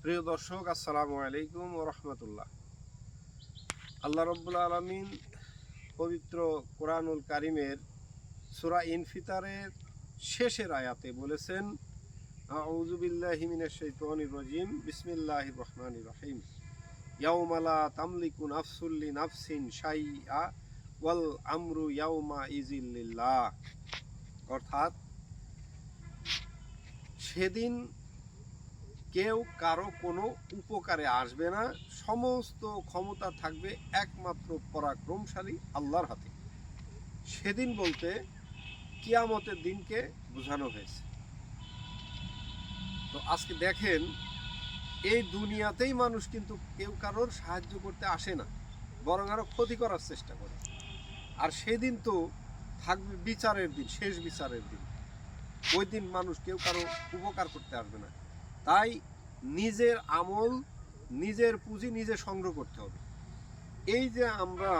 প্রিয় দর্শক, আসসালামু আলাইকুম ওয়া রাহমাতুল্লাহ। আল্লাহ রাব্বুল আলামিন পবিত্র কোরআনুল কারীমের সূরা ইনফিতারের শেষের আয়াতে বলেছেন, আউযু বিল্লাহি মিনাশ শাইতানির রাজিম, বিসমিল্লাহির রহমানির রহিম। ইয়াওমা লা তামলিকু নাফসুল লিনাফসিন শাইআ ওয়াল আমরু ইয়াওমা ইযিল লিল্লাহ। অর্থাৎ সেদিন কেউ কারো কোনো উপকারে আসবে না, সমস্ত ক্ষমতা থাকবে একমাত্র পরাক্রমশালী আল্লাহর হাতে। সেদিন বলতে কিয়ামতের দিনকে বোঝানো হয়েছে। তো আজকে দেখেন, এই দুনিয়াতেই মানুষ কিন্তু কেউ কারোর সাহায্য করতে আসে না, বরং আরো ক্ষতি করার চেষ্টা করে। আর সেদিন তো থাকবে বিচারের দিন, শেষ বিচারের দিন। ওই দিন মানুষ কেউ কারো উপকার করতে আসবে না। তাই নিজের আমল, নিজের পুঁজি নিজে সংগ্রহ করতে হবে। এই যে আমরা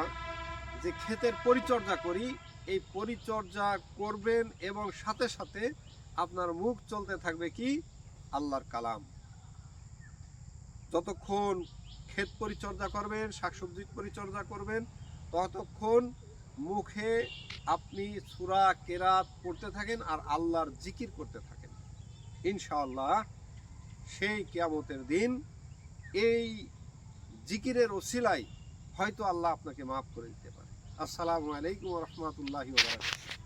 যে ক্ষেতের পরিচর্যা করি, এই পরিচর্যা করবেন এবং সাথে সাথে আপনার মুখ চলতে থাকবে কি? আল্লাহর কালাম। যতক্ষণ ক্ষেত পরিচর্যা করবেন, শাকসবজির পরিচর্যা করবেন, ততক্ষণ মুখে আপনি সূরা কেরাত পড়তে থাকেন আর আল্লাহর জিকির করতে থাকেন। ইনশাআল্লাহ সেই কিয়ামতের দিন এই জিকিরের ওসিলায় হয়তো আল্লাহ আপনাকে মাফ করে দিতে পারে। আসসালামু আলাইকুম ওয়া রাহমাতুল্লাহি ওয়া বারাকাতুহু।